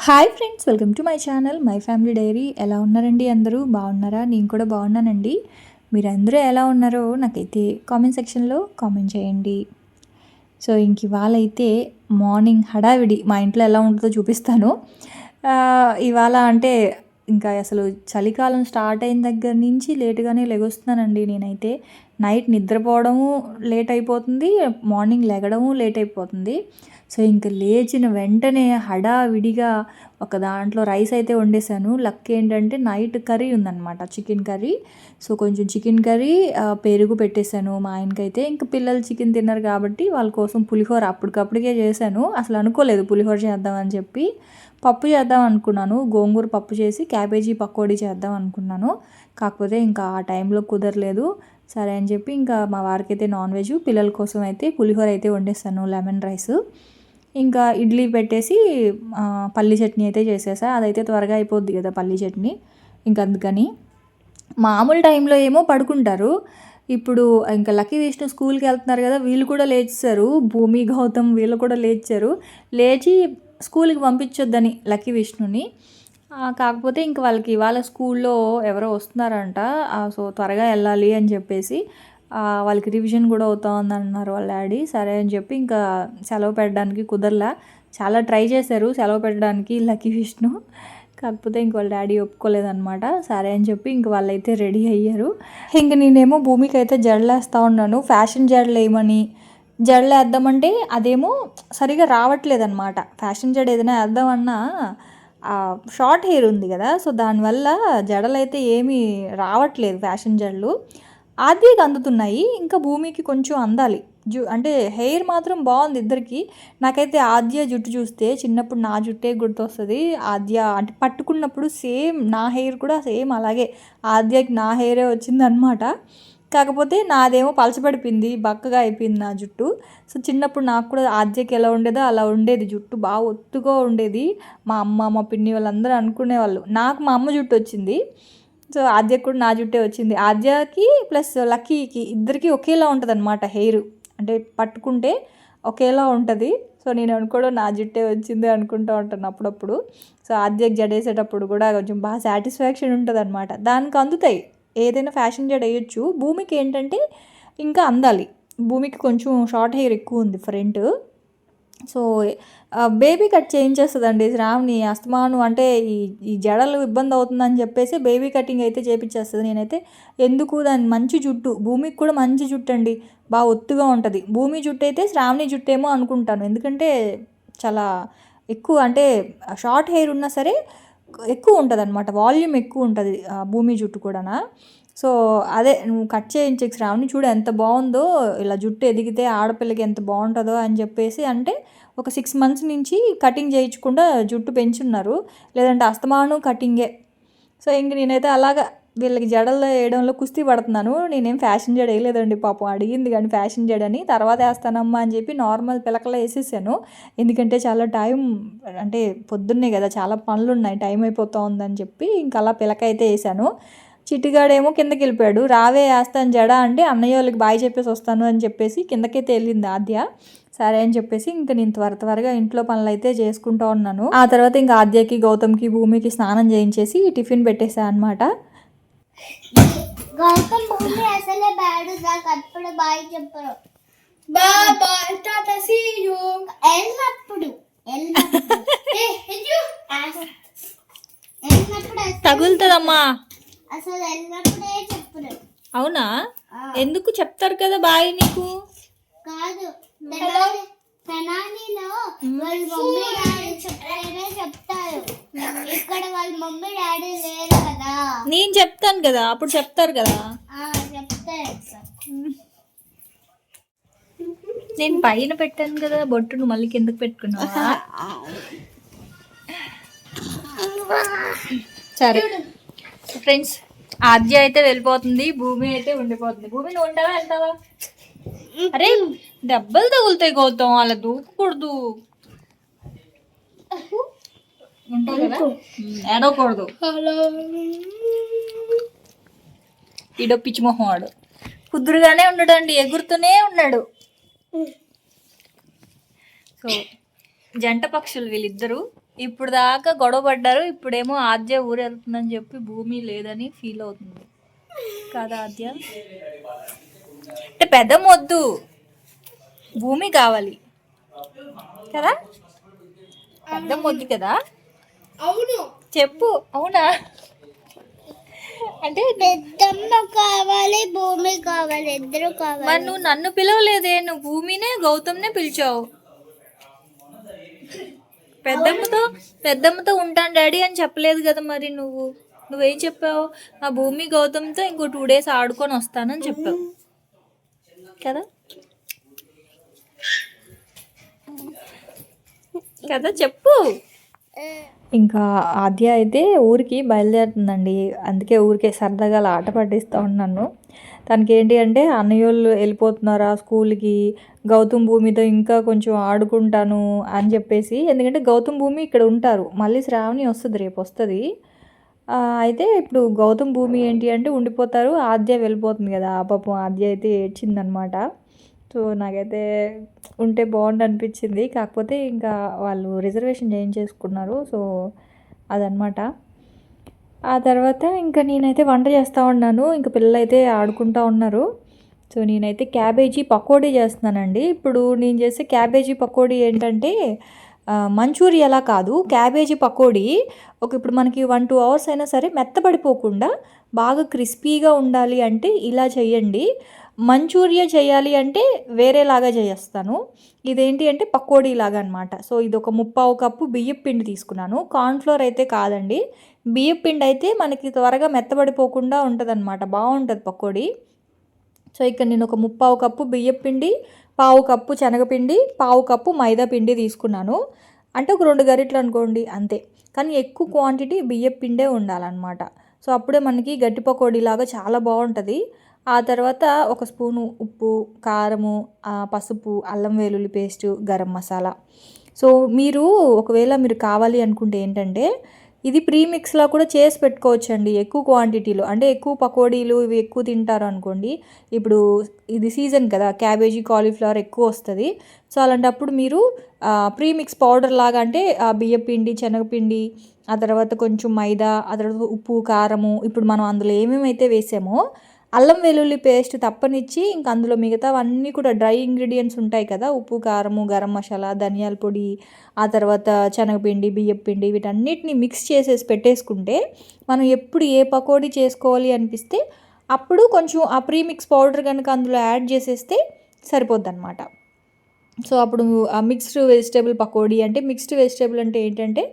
Hi friends, welcome to my channel my family dairy. ఎలా ఉన్నారండి? అందరూ బాగున్నారా? నేను కూడా బాగున్నానండి. మీరందరూ ఎలా ఉన్నారో నాకైతే కామెంట్ సెక్షన్లో కామెంట్ చేయండి. సో ఇంక ఇవాళ అయితే మార్నింగ్ హడావిడి మా ఇంట్లో ఎలా ఉంటుందో చూపిస్తాను. ఇవాళ అంటే ఇంకా అసలు చలికాలం స్టార్ట్ అయిన దగ్గర నుంచి లేటుగానే లెగొస్తున్నానండి. నేనైతే నైట్ నిద్రపోవడము లేట్ అయిపోతుంది, మార్నింగ్ లెగడము లేట్ అయిపోతుంది. సో ఇంక లేచిన వెంటనే హడావిడిగా ఒక దాంట్లో రైస్ అయితే వండేసాను. లక్ ఏంటంటే నైట్ కర్రీ ఉందన్నమాట, చికెన్ కర్రీ. సో కొంచెం చికెన్ కర్రీ, పెరుగు పెట్టేశాను మా ఆయనకైతే. ఇంక పిల్లలు చికెన్ తిన్నారు కాబట్టి వాళ్ళ కోసం పులిహోర అప్పటికప్పటికే చేశాను. అసలు అనుకోలేదు పులిహోర చేద్దామని చెప్పి. పప్పు చేద్దాం అనుకున్నాను, గోంగూర పప్పు చేసి క్యాబేజీ పకోడీ చేద్దాం అనుకున్నాను. కాకపోతే ఇంకా ఆ టైంలో కుదరలేదు. సరే అని చెప్పి ఇంకా మా వారికి అయితే నాన్ వెజ్, పిల్లల కోసం అయితే పులిహోర అయితే వండేస్తాను, లెమన్ రైస్. ఇంకా ఇడ్లీ పెట్టేసి పల్లీ చట్నీ అయితే చేసేసా. అదైతే త్వరగా అయిపోద్ది కదా పల్లీ చట్నీ. ఇంక అందుకని మామూలు టైంలో ఏమో పడుకుంటారు. ఇప్పుడు ఇంకా లక్కీ విష్ణు స్కూల్కి వెళ్తున్నారు కదా, వీళ్ళు కూడా లేచారు. భూమి, గౌతమ్ వీళ్ళు కూడా లేచి స్కూల్కి పంపించొద్దని లక్కీ విష్ణుని. కాకపోతే ఇంక వాళ్ళకి ఇవాళ స్కూల్లో ఎవరో వస్తున్నారంట. సో త్వరగా వెళ్ళాలి అని చెప్పేసి వాళ్ళకి రివిజన్ కూడా అవుతా ఉందన్నారు వాళ్ళ డాడీ. సరే అని చెప్పి ఇంకా సెలవు పెట్టడానికి కుదరలా. చాలా ట్రై చేశారు సెలవు పెట్టడానికి లక్కీ విష్ణు, కాకపోతే ఇంక వాళ్ళ డాడీ ఒప్పుకోలేదన్నమాట. సరే అని చెప్పి ఇంక వాళ్ళైతే రెడీ అయ్యారు. ఇంక నేనేమో భూమికి అయితే జడలేస్తూ ఉన్నాను, ఫ్యాషన్ జడలు వేయమని. జడలు వేద్దామంటే అదేమో సరిగా రావట్లేదన్నమాట. ఫ్యాషన్ జడ ఏదైనా వేద్దామన్నా షార్ట్ హెయిర్ ఉంది కదా, సో దానివల్ల జడలు అయితే ఏమీ రావట్లేదు ఫ్యాషన్ జడలు. ఆద్యకి అందుతున్నాయి, ఇంకా భూమికి కొంచెం అందాలి. అంటే హెయిర్ మాత్రం బాగుంది ఇద్దరికి. నాకైతే ఆద్య జుట్టు చూస్తే చిన్నప్పుడు నా జుట్టే గుర్తొస్తుంది. ఆద్య అంటే పట్టుకున్నప్పుడు సేమ్ నా హెయిర్ కూడా సేమ్ అలాగే ఆద్యకి నా హెయిరే వచ్చిందనమాట. కాకపోతే నాదేమో పలచబడిపోయింది, బక్కగా అయిపోయింది నా జుట్టు. సో చిన్నప్పుడు నాకు కూడా ఆద్యకి ఎలా ఉండేదో అలా ఉండేది జుట్టు, బాగా ఒత్తుగా ఉండేది. మా అమ్మ మా పిన్ని వాళ్ళందరూ అనుకునేవాళ్ళు. నాకు మా అమ్మ జుట్టు వచ్చింది, సో ఆద్యకి కూడా నా జుట్టే వచ్చింది. ఆద్యకి ప్లస్ లక్కీకి ఇద్దరికి ఒకేలా ఉంటుంది అనమాట హెయిర్, అంటే పట్టుకుంటే ఒకేలా ఉంటుంది. సో నేను అనుకోవడం నా జుట్టే వచ్చింది అనుకుంటూ ఉంటాను అప్పుడప్పుడు. సో ఆద్యకి జడేసేటప్పుడు కూడా కొంచెం బాగా సాటిస్ఫాక్షన్ ఉంటుంది అనమాట. దానికి అందుతాయి, ఏదైనా ఫ్యాషన్ జడ వేయచ్చు. భూమికి ఏంటంటే ఇంకా అందాలి. భూమికి కొంచెం షార్ట్ హెయిర్ ఎక్కువ ఉంది ఫ్రంట్. సో బేబీ కట్ చేయించేస్తుందండి శ్రావణి అస్తమాను. అంటే ఈ జడలు ఇబ్బంది అవుతుందని చెప్పేసి బేబీ కటింగ్ అయితే చేయించేస్తుంది. నేనైతే ఎందుకు, దాని మంచి జుట్టు, భూమికి కూడా మంచి జుట్టు అండి, బాగా ఒత్తుగా ఉంటుంది. భూమి జుట్టు అయితే శ్రావణి జుట్టు ఏమో అనుకుంటాను, ఎందుకంటే చాలా ఎక్కువ, అంటే షార్ట్ హెయిర్ ఉన్నా సరే ఎక్కువ ఉంటుంది అనమాట, వాల్యూమ్ ఎక్కువ ఉంటుంది భూమి జుట్టు కూడా. సో అదే నువ్వు కట్ చేయించే శ్రావణి, చూడు ఎంత బాగుందో, ఇలా జుట్టు ఎదిగితే ఆడపిల్లకి ఎంత బాగుంటుందో అని చెప్పేసి. అంటే ఒక 6 months నుంచి కటింగ్ చేయించకుండా జుట్టు పెంచున్నారు, లేదంటే అస్తమానం కటింగే. సో ఇంక నేనైతే అలాగా వీళ్ళకి జడలు వేయడంలో కుస్తీ పడుతున్నాను. నేనేం ఫ్యాషన్ జడ వేయలేదండి, పాపం అడిగింది కానీ ఫ్యాషన్ జడని. తర్వాత వేస్తానమ్మా అని చెప్పి నార్మల్ పిలకలో వేసేసాను. ఎందుకంటే చాలా టైం, అంటే పొద్దున్నే కదా చాలా పనులు ఉన్నాయి, టైం అయిపోతూ ఉందని చెప్పి ఇంక అలా పిలక అయితే వేసాను. చిట్టిగాడేమో కిందకి వెళ్ళిపోయాడు. రావే వేస్తాను జడ అంటే అన్నయ్య వాళ్ళకి బాయ్ చెప్పేసి వస్తాను అని చెప్పేసి కిందకైతే వెళ్ళింది ఆద్య. సరే అని చెప్పేసి ఇంకా నేను త్వరగా ఇంట్లో పనులు అయితే చేసుకుంటూ ఉన్నాను. ఆ తర్వాత ఇంకా ఆద్యకి, గౌతమ్కి, భూమికి స్నానం చేయించేసి టిఫిన్ పెట్టేసా అనమాట. తగులుతుందమ్మా అసలు వెళ్ళినప్పుడే చెప్పరు. అవునా? ఎందుకు చెప్తారు కదా బాయ్ నీకు. కాదు, తెనాలిలో వాళ్ళ మమ్మీ డాడీ చెప్తారు, ఇక్కడ వాళ్ళ మమ్మీ డాడీ లేరు కదా. నేను చెప్తాను కదా, అప్పుడు చెప్తారు కదా. చెప్తారు. నేను పైన పెట్టాను కదా బొట్టు, నువ్వు మళ్ళీ కిందకు పెట్టుకున్నావా? సరే ఫ్రెండ్స్, ఆద్య అయితే వెళ్ళిపోతుంది, భూమి అయితే ఉండిపోతుంది. భూమి నువ్వు ఉంటావా వెళ్తావా? అరే దెబ్బలు తగులుతాయి గౌతమ్, అలా దూకకూడదు, ఉంటావు కదా, ఏడవకూడదు. ఈడో పిచ్చి మొహం వాడు కుదురుగానే ఉండడండి, ఎగురుతూనే ఉన్నాడు. సో జంట పక్షులు వీళ్ళిద్దరూ. ఇప్పుడు దాకా గొడవ పడ్డారు, ఇప్పుడేమో ఆద్య ఊరు వెళ్తుందని చెప్పి భూమి లేదని ఫీల్ అవుతుంది కదా ఆద్య. అంటే పెద్దమ్మ వద్దు, భూమి కావాలి కదా, పెద్దమ్మ వద్దు కదా. అవును చెప్పు అవునా. అంటే పెద్దమ్మ కావాలి, భూమి కావాలి, ఇద్దరు కావాలి. మరి నువ్వు నన్ను పిలవలేదే, నువ్వు భూమినే గౌతమ్నే పిలిచావు. పెద్దమ్మతో ఉంటాను డాడీ అని చెప్పలేదు కదా. మరి నువ్వేం చెప్పావు, ఆ భూమి గౌతమ్తో ఇంకో 2 days ఆడుకొని వస్తానని చెప్పావు కదా కదా చెప్పు. ఇంకా ఆద్య అయితే ఊరికి బయలుదేరుతుందండి, అందుకే ఊరికే సరదాగా అలా ఆట పట్టిస్తూ ఉన్నాను. తనకి ఏంటి అంటే అన్నయ్య వాళ్ళు వెళ్ళిపోతున్నారా స్కూల్కి, గౌతమ్ భూమితో ఇంకా కొంచెం ఆడుకుంటాను అని చెప్పేసి. ఎందుకంటే గౌతమ్ భూమి ఇక్కడ ఉంటారు, మళ్ళీ శ్రావణి వస్తుంది, రేపు వస్తుంది. అయితే ఇప్పుడు గౌతమ్ భూమి ఏంటి అంటే ఉండిపోతారు, ఆద్య వెళ్ళిపోతుంది కదా. పాపం ఆద్య అయితే ఏడ్చిందనమాట. సో నాకైతే ఉంటే బాగుండు అనిపించింది, కాకపోతే ఇంకా వాళ్ళు రిజర్వేషన్ చేయించేసుకున్నారు. సో అదనమాట. ఆ తర్వాత ఇంకా నేనైతే వంట చేస్తూ ఉన్నాను, ఇంకా పిల్లలు అయితే ఆడుకుంటూ ఉన్నారు. సో నేనైతే క్యాబేజీ పకోడీ చేస్తున్నానండి. ఇప్పుడు నేను చేసే క్యాబేజీ పకోడీ ఏంటంటే మంచూరియాలా కాదు, క్యాబేజీ పకోడీ ఇప్పుడు మనకి 1-2 hours అయినా సరే మెత్తబడిపోకుండా బాగా క్రిస్పీగా ఉండాలి అంటే ఇలా చేయండి. మంచూరియా చేయాలి అంటే వేరేలాగా చేస్తాను. ఇదేంటి అంటే పకోడీ లాగా అనమాట. సో ఇది ఒక 3/4 కప్పు బియ్యం పిండి తీసుకున్నాను, కార్న్ఫ్లోర్ అయితే కాదండి. బియ్యం పిండి అయితే మనకి త్వరగా మెత్తబడిపోకుండా ఉంటుంది అనమాట, బాగుంటుంది పకోడీ. సో ఇక్కడ నేను ఒక 3/4 కప్పు బియ్యం పిండి, 1/4 కప్పు శనగపిండి, 1/4 కప్పు మైదా పిండి తీసుకున్నాను. అంటే ఒక 2 గరిటెలు అనుకోండి అంతే, కానీ ఎక్కువ క్వాంటిటీ బియ్యం పిండే ఉండాలన్నమాట. సో అప్పుడే మనకి గట్టి పకోడీలాగా చాలా బాగుంటుంది. ఆ తర్వాత ఒక స్పూను ఉప్పు, కారము, పసుపు, అల్లం వెల్లుల్లి పేస్టు, గరం మసాలా. సో ఒకవేళ మీరు కావాలి అనుకుంటే ఏంటంటే ఇది ప్రీమిక్స్లా కూడా చేసి పెట్టుకోవచ్చు అండి, ఎక్కువ క్వాంటిటీలో. అంటే ఎక్కువ పకోడీలు ఇవి ఎక్కువ తింటారు అనుకోండి, ఇప్పుడు ఇది సీజన్ కదా, క్యాబేజీ కాలీఫ్లవర్ ఎక్కువ వస్తుంది. సో అలాంటప్పుడు మీరు ప్రీమిక్స్ పౌడర్ లాగా, అంటే బియ్యం పిండి, శనగపిండి, ఆ తర్వాత కొంచెం మైదా, ఆ తర్వాత ఉప్పు, కారము, ఇప్పుడు మనం అందులో ఏమేమైతే వేసామో అల్లం వెల్లుల్లి పేస్ట్ తప్పనిచ్చి, ఇంక అందులో మిగతావన్నీ కూడా డ్రై ఇంగ్రీడియంట్స్ ఉంటాయి కదా, ఉప్పు, కారము, గరం మసాలా, ధనియాల పొడి, ఆ తర్వాత శనగపిండి, బియ్యం పిండి, వీటన్నిటిని మిక్స్ చేసేసి పెట్టేసుకుంటే మనం ఎప్పుడు ఏ పకోడీ చేసుకోవాలి అనిపిస్తే అప్పుడు కొంచెం ఆ ప్రీమిక్స్ పౌడర్ కనుక అందులో యాడ్ చేసేస్తే సరిపోద్ది అనమాట. సో అప్పుడు ఆ మిక్స్డ్ వెజిటేబుల్ పకోడీ, అంటే మిక్స్డ్ వెజిటేబుల్ అంటే ఏంటంటే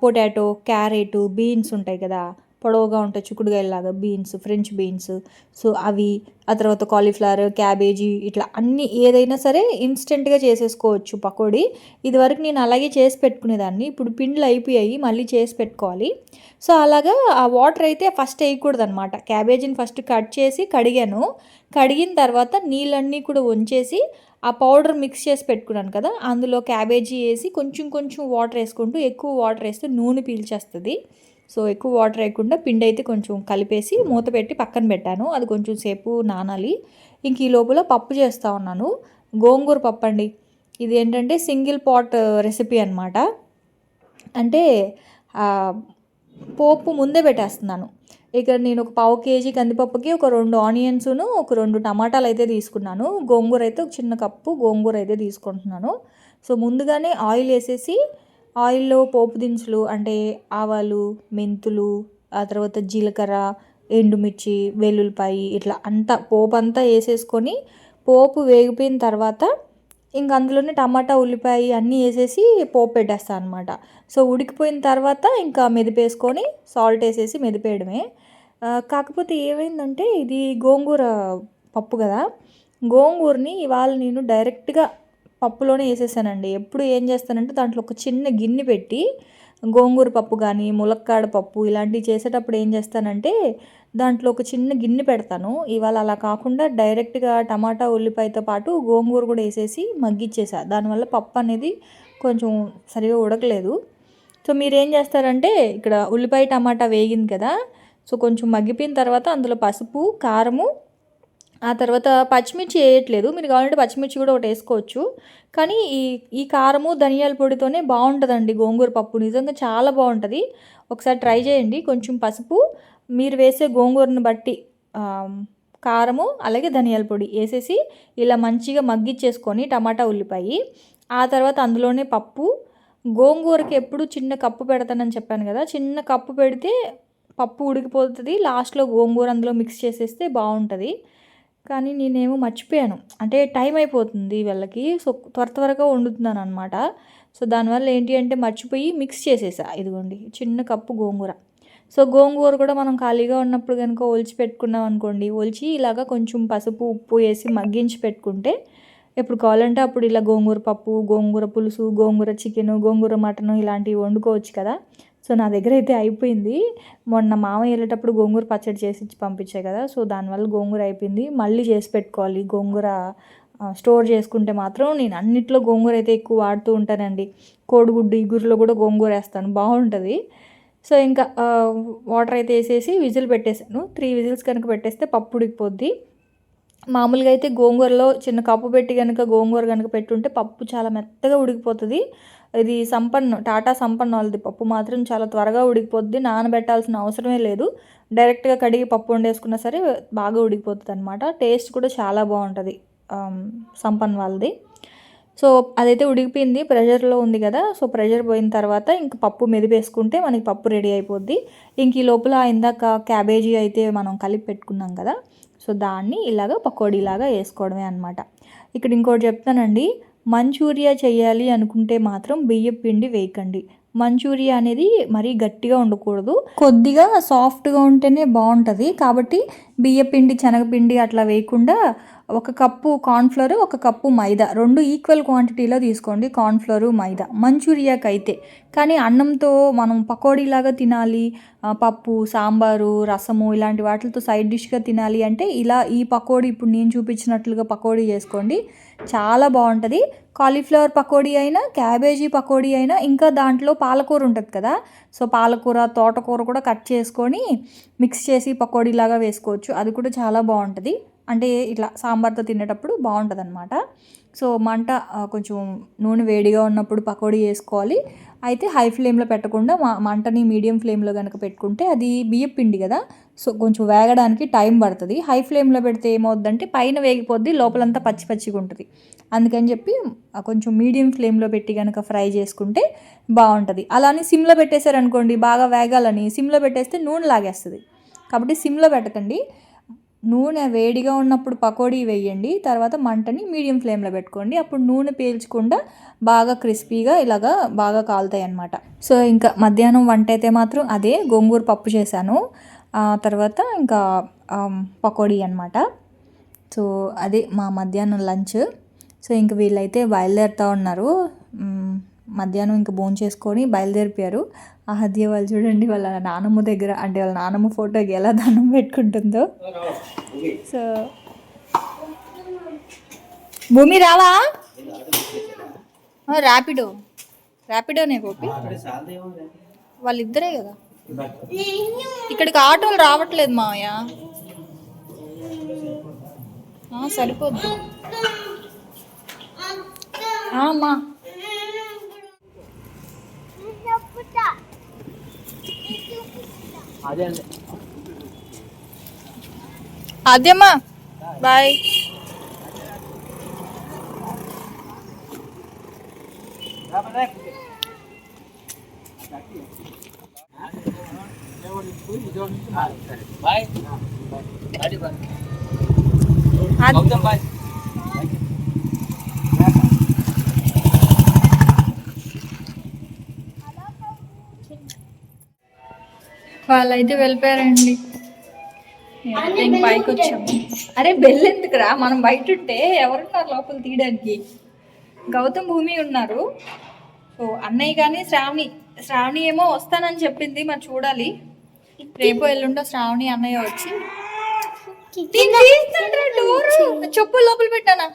పొటాటో, క్యారెట్, బీన్స్ ఉంటాయి కదా, పొడవుగా ఉంటాయి చిక్కుడుగాయలాగా, బీన్స్, ఫ్రెంచ్ బీన్స్, సో అవి, ఆ తర్వాత కాలీఫ్లవర్, క్యాబేజీ, ఇట్లా అన్నీ ఏదైనా సరే ఇన్స్టెంట్గా చేసేసుకోవచ్చు పకోడీ. ఇదివరకు నేను అలాగే చేసి పెట్టుకునేదాన్ని, ఇప్పుడు పిండిలు అయిపోయాయి, మళ్ళీ చేసి పెట్టుకోవాలి. సో అలాగా ఆ వాటర్ అయితే ఫస్ట్ వేయకూడదు అనమాట. క్యాబేజీని ఫస్ట్ కట్ చేసి కడిగాను, కడిగిన తర్వాత నీళ్ళన్నీ కూడా వంచేసి ఆ పౌడర్ మిక్స్ చేసి పెట్టుకున్నాను కదా, అందులో క్యాబేజీ వేసి కొంచెం కొంచెం వాటర్ వేసుకుంటూ, ఎక్కువ వాటర్ వేస్తే నూనె పీల్చేస్తుంది. సో ఎక్కువ వాటర్ వేయకుండా పిండి అయితే కొంచెం కలిపేసి మూత పెట్టి పక్కన పెట్టాను, అది కొంచెం సేపు నానాలి. ఇంక ఈ లోపల పప్పు చేస్తూ ఉన్నాను, గోంగూర పప్పు అండి. ఇది ఏంటంటే సింగిల్ పాట్ రెసిపీ అనమాట. అంటే పోపు ముందే పెట్టేస్తున్నాను. ఇక్కడ నేను ఒక 1/4 kg కందిపప్పుకి ఒక 2 ఆనియన్స్ను, ఒక 2 టమాటాలు అయితే తీసుకున్నాను. గోంగూర అయితే ఒక చిన్న కప్పు గోంగూర అయితే తీసుకుంటున్నాను. సో ముందుగానే ఆయిల్ వేసేసి, ఆయిల్లో పోపు దినుసులు అంటే ఆవాలు, మెంతులు, ఆ తర్వాత జీలకర్ర, ఎండుమిర్చి, వెల్లుల్లిపాయి, ఇట్లా అంతా పోపు అంతా వేసేసుకొని, పోపు వేగిపోయిన తర్వాత ఇంక అందులోనే టమాటా, ఉల్లిపాయ అన్నీ వేసేసి పోపు పెట్టేస్తాను అనమాట. సో ఉడికిపోయిన తర్వాత ఇంకా మెదిపేసుకొని సాల్ట్ వేసేసి మెదిపేయడమే. కాకపోతే ఏమైందంటే ఇది గోంగూర పప్పు కదా, గోంగూరని ఇవాళ నేను డైరెక్ట్గా పప్పులోనే వేసేసానండి. ఎప్పుడు ఏం చేస్తానంటే దాంట్లో ఒక చిన్న గిన్నె పెట్టి, గోంగూర పప్పు కానీ ములక్కాడ పప్పు ఇలాంటివి చేసేటప్పుడు ఏం చేస్తానంటే దాంట్లో ఒక చిన్న గిన్నె పెడతాను. ఇవాళ అలా కాకుండా డైరెక్ట్గా టమాటా, ఉల్లిపాయతో పాటు గోంగూర కూడా వేసేసి మగ్గిచ్చేసా, దానివల్ల పప్పు అనేది కొంచెం సరిగా ఉడకలేదు. సో మీరేం చేస్తారంటే ఇక్కడ ఉల్లిపాయ, టమాటా వేగింది కదా, సో కొంచెం మగ్గిపోయిన తర్వాత అందులో పసుపు, కారము, ఆ తర్వాత పచ్చిమిర్చి వేయట్లేదు, మీరు కావాలంటే పచ్చిమిర్చి కూడా ఒకటి వేసుకోవచ్చు. కానీ ఈ కారము ధనియాల పొడితోనే బాగుంటుందండి గోంగూర పప్పు, నిజంగా చాలా బాగుంటుంది. ఒకసారి ట్రై చేయండి. కొంచెం పసుపు, మీరు వేసే గోంగూరను బట్టి కారము అలాగే ధనియాల పొడి వేసేసి ఇలా మంచిగా మగ్గిచ్చేసుకొని టమాటా ఉల్లిపాయ, ఆ తర్వాత అందులోనే పప్పు. గోంగూరకి ఎప్పుడు చిన్న కప్పు పెడతానని చెప్పాను కదా, చిన్న కప్పు పెడితే పప్పు ఉడికిపోతుంది, లాస్ట్లో గోంగూర అందులో మిక్స్ చేసేస్తే బాగుంటుంది. కానీ నేనేమో మర్చిపోయాను, అంటే టైం అయిపోతుంది వీళ్ళకి, సో త్వరగా వండుతున్నాను అనమాట. సో దానివల్ల ఏంటి అంటే మర్చిపోయి మిక్స్ చేసేసా. ఇదిగోండి చిన్న కప్పు గోంగూర. సో గోంగూర కూడా మనం ఖాళీగా ఉన్నప్పుడు కనుక ఒలిచి పెట్టుకున్నాం అనుకోండి, ఒలిచి ఇలాగా కొంచెం పసుపు ఉప్పు వేసి మగ్గించి పెట్టుకుంటే ఎప్పుడు కావాలంటే అప్పుడు ఇలా గోంగూర పప్పు, గోంగూర పులుసు, గోంగూర చికెను, గోంగూర మటను ఇలాంటివి వండుకోవచ్చు కదా. సో నా దగ్గర అయితే అయిపోయింది. మొన్న మామయ్య వెళ్ళేటప్పుడు గోంగూర పచ్చడి చేసి ఇచ్చి పంపించాయి కదా, సో దానివల్ల గోంగూర అయిపోయింది. మళ్ళీ చేసి పెట్టుకోవాలి గోంగూర. స్టోర్ చేసుకుంటే మాత్రం నేను అన్నిట్లో గోంగూర అయితే ఎక్కువ వాడుతూ ఉంటానండి. కోడిగుడ్డు ఇగురులో కూడా గోంగూర వేస్తాను, బాగుంటుంది. సో ఇంకా వాటర్ అయితే వేసేసి విజిల్ పెట్టేసాను. 3 విజిల్స్ కనుక పెట్టేస్తే పప్పు ఉడికిపోద్ది. మామూలుగా అయితే గోంగూరలో చిన్న కప్పు పెట్టి కనుక గోంగూర కనుక పెట్టుంటే పప్పు చాలా మెత్తగా ఉడికిపోతుంది. ఇది టాటా సంపన్న వాళ్ళది పప్పు మాత్రం చాలా త్వరగా ఉడికిపోద్ది, నానబెట్టాల్సిన అవసరమే లేదు. డైరెక్ట్గా కడిగి పప్పు వండేసుకున్నా సరే బాగా ఉడికిపోతుంది అనమాట. టేస్ట్ కూడా చాలా బాగుంటుంది సంపన్న వాళ్ళది. సో అదైతే ఉడికిపోయింది, ప్రెషర్లో ఉంది కదా. సో ప్రెషర్ పోయిన తర్వాత ఇంక పప్పు మెదిపేసుకుంటే మనకి పప్పు రెడీ అయిపోద్ది. ఇంక ఈ లోపల ఇందాక క్యాబేజీ అయితే మనం కలిపి పెట్టుకున్నాం కదా, సో దాన్ని ఇలాగ పకోడీలాగా వేసుకోవడమే అనమాట. ఇక్కడ ఇంకోటి చెప్తానండి, మంచూరియా చేయాలి అనుకుంటే మాత్రం బియ్యం పిండి వేయకండి. మంచూరియా అనేది మరీ గట్టిగా ఉండకూడదు, కొద్దిగా సాఫ్ట్గా ఉంటేనే బాగుంటుంది. కాబట్టి బియ్యపిండి శనగపిండి అట్లా వేయకుండా 1 కప్పు కార్న్ఫ్లోర్, 1 కప్పు మైదా, 2 ఈక్వల్ క్వాంటిటీలో తీసుకోండి కార్న్ఫ్లోరు మైదా మంచూరియాకి అయితే. కానీ అన్నంతో మనం పకోడీలాగా తినాలి, పప్పు సాంబారు రసము ఇలాంటి వాటితో సైడ్ డిష్గా తినాలి అంటే ఇలా ఈ పకోడీ ఇప్పుడు నేను చూపించినట్లుగా పకోడీ చేసుకోండి, చాలా బాగుంటుంది. కాలీఫ్లవర్ పకోడీ అయినా, క్యాబేజీ పకోడీ అయినా, ఇంకా దాంట్లో పాలకూర ఉంటుంది కదా, సో పాలకూర తోటకూర కూడా కట్ చేసుకొని మిక్స్ చేసి పకోడీలాగా వేసుకోవచ్చు, అది కూడా చాలా బాగుంటుంది. అంటే ఇట్లా సాంబార్తో తినేటప్పుడు బాగుంటుంది అనమాట. సో మంట కొంచెం నూనె వేడిగా ఉన్నప్పుడు పకోడీ వేసుకోవాలి. అయితే హై ఫ్లేమ్లో పెట్టకుండా మంటని మీడియం ఫ్లేమ్లో కనుక పెట్టుకుంటే అది బియ్యం పిండి కదా, సో కొంచెం వేగడానికి టైం పడుతుంది. హై ఫ్లేమ్లో పెడితే ఏమవుద్దంటే పైన వేగిపోద్ది, లోపలంతా పచ్చి పచ్చిగా ఉంటుంది. అందుకని చెప్పి కొంచెం మీడియం ఫ్లేమ్లో పెట్టి కనుక ఫ్రై చేసుకుంటే బాగుంటుంది. అలానే సిమ్లో పెట్టేశారనుకోండి, బాగా వేగాలని సిమ్లో పెట్టేస్తే నూనె లాగేస్తుంది. కాబట్టి సిమ్లో పెట్టకండి, నూనె వేడిగా ఉన్నప్పుడు పకోడీ వేయండి, తర్వాత మంటని మీడియం ఫ్లేమ్లో పెట్టుకోండి. అప్పుడు నూనె పీల్చకుండా బాగా క్రిస్పీగా ఇలాగా బాగా కాలుతాయి అన్నమాట. సో ఇంకా మధ్యాహ్నం వంట అయితే మాత్రం అదే గోంగూర పప్పు చేశాను, తర్వాత ఇంకా పకోడీ అనమాట. సో అదే మా మధ్యాహ్నం లంచ్. సో ఇంక వీళ్ళైతే బయలుదేరుతూ ఉన్నారు. మధ్యాహ్నం ఇంకా భోజనం చేసుకొని బయలుదేరిపోయారు. ఆహద్య వాళ్ళు చూడండి, వాళ్ళ నానమ్మ దగ్గర, అంటే వాళ్ళ నానమ్మ ఫోటోకి ఎలా దండం పెట్టుకుంటుందో. సో భూమి రావా, ర్యాపిడోనే గోపి, వాళ్ళిద్దరే కదా. ఇక్కడికి ఆటోలు రావట్లేదు మావయ్య, సరిపోద్ది అమ్మా. అదేమ్మా బాయ్. వాళ్ళైతే వెళ్ళిపోయారండి, ఇంక పైకి వచ్చాము. అరే బెల్ ఎందుకురా, మనం బయట ఉంటే ఎవరున్నారు లోపల తీయడానికి. గౌతమ్ భూమి ఉన్నారు. సో అన్నయ్య కానీ శ్రావణి ఏమో వస్తానని చెప్పింది, మరి చూడాలి. రేపు ఎల్లుండో శ్రావణి అన్నయ్య వచ్చి చెప్పు లోపల పెట్టానా.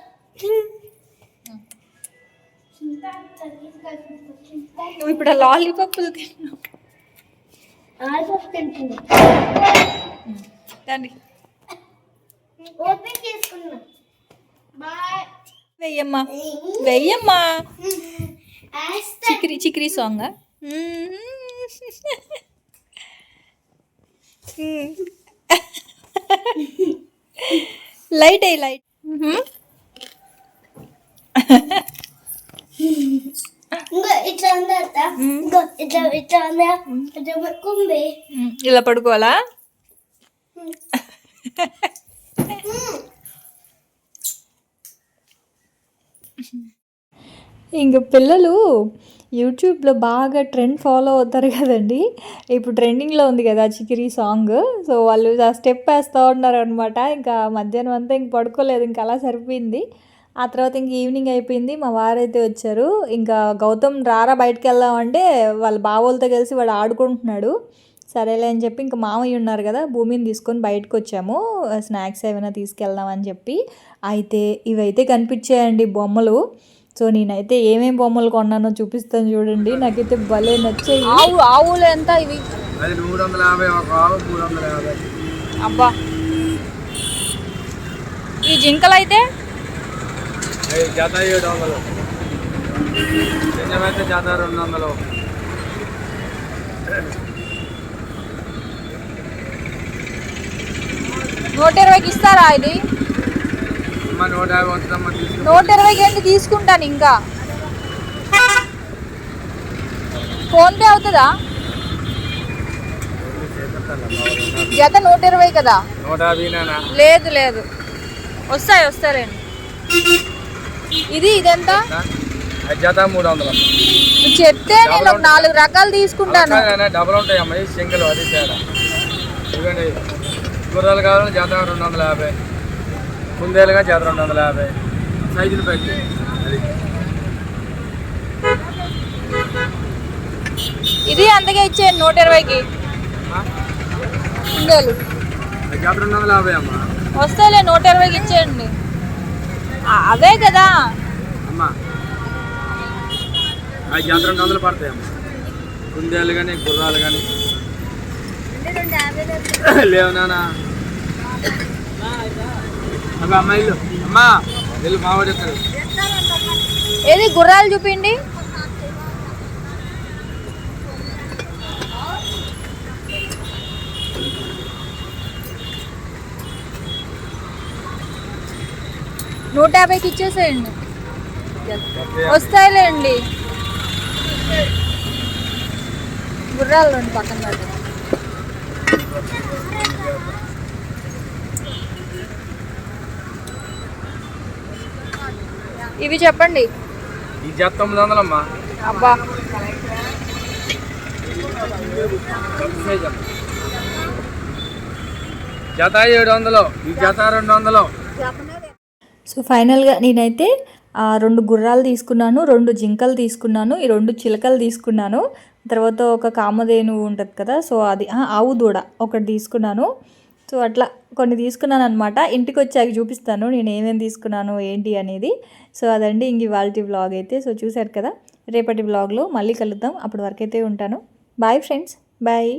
నువ్వు ఇప్పుడు లాలీపాప్లు తిన్నావు. రండి ఓపెన్ చేసుకున్నా. బాయ్. వెయ్యమ్మా వెయ్యమ్మా ఆస్తా. చిక్రీ చిక్రీ సాంగ్ లైట్ అయ్యి లైట్ ఇంకో ఇట్లా ఉందా? ఇంకో ఇట్లా ఇట్లా ఉందా? ఇట్లా పట్టుకుంది. ఇలా పడుకోవాలా? ఇంక పిల్లలు యూట్యూబ్లో బాగా ట్రెండ్ ఫాలో అవుతారు కదండి. ఇప్పుడు ట్రెండింగ్లో ఉంది కదా చికిరి సాంగ్. సో వాళ్ళు ఆ స్టెప్ వేస్తూ ఉన్నారు అనమాట. ఇంకా మధ్యాహ్నం అంతా ఇంక పడుకోలేదు, ఇంకా అలా సరిపోయింది. ఆ తర్వాత ఇంక ఈవినింగ్ అయిపోయింది, మా వారైతే వచ్చారు. ఇంకా గౌతమ్ రారా బయటకు వెళ్దామంటే వాళ్ళ బావోళ్ళతో కలిసి వాడు ఆడుకుంటున్నాడు. సరేలే అని చెప్పి ఇంకా మామయ్య ఉన్నారు కదా, భూమిని తీసుకొని బయటకు వచ్చాము స్నాక్స్ ఏమైనా తీసుకెళ్దామని చెప్పి. అయితే ఇవైతే కనిపించాయండి బొమ్మలు. సో నేనైతే ఏమేమి బొమ్మలు కొన్నానో చూపిస్తాను చూడండి. నాకైతే భలే నచ్చాయి. ఆవులు ఎంత ఇవి? 350 ఒక ఆవు 350. అబ్బా, ఈ జింకలు అయితే జత 700, చిన్నవైతే జత 200. ₹120కి ఇస్తారా ఇది? 150 వస్తుందమ్మా. 120కి ఏంటి, తీసుకుంటాను. ఇంకా ఫోన్పే అవుతుందా? జత 120 కదా? 150 లేదు లేదు, వస్తారండి. ఇదెంత? జత 300. చెప్తే నేను ఒక 4 రకాలు తీసుకుంటాను. డబుల్ ఉంటాయమ్మా, సింగిల్ అది తేడా. ఇవ్వండి, గుర్రాలు కావాలని జత 250, కుందేలుగా జత 250. సైజులు పెట్టి అది ఇది అంతగా ఇచ్చేయండి 120కి. కుందేలు జత 250 అమ్మా. వస్తాయిలే, 120కి ఇచ్చేయండి. అవే కదా అమ్మా, అవి జత 200 పడతాయమ్మా. కుందేలు కానీ గుర్రాలు కానీ లేవు నానా. అవి అమ్మాయిలు అమ్మా వీళ్ళు మావాడు చెప్తారు. ఏది గుర్రాలు చూపిండి. ₹150కి ఇచ్చేసేయండి. వస్తాయిలేండి. గుర్రాలు రెండు పక్కన పెట్టండి. ఇవి చెప్పండి. ఈ జత 900 అమ్మా. అబ్బా, జత 700, ఈ జత 200. సో ఫైనల్గా నేనైతే 2 గుర్రాలు తీసుకున్నాను, 2 జింకలు తీసుకున్నాను, ఈ 2 చిలకలు తీసుకున్నాను. తర్వాత ఒక కామధేను ఉంటుంది కదా, సో అది ఆవు దూడ ఒకటి తీసుకున్నాను. సో అట్లా కొన్ని తీసుకున్నాను అనమాట. ఇంటికి వచ్చాక చూపిస్తాను నేను ఏమేమి తీసుకున్నాను ఏంటి అనేది. సో అదండి ఇంక ఇవాల్టి వ్లాగ్ అయితే. సో చూశారు కదా, రేపటి వ్లాగ్లో మళ్ళీ కలుద్దాం. అప్పటి వరకు అయితే ఉంటాను. Bye friends, bye.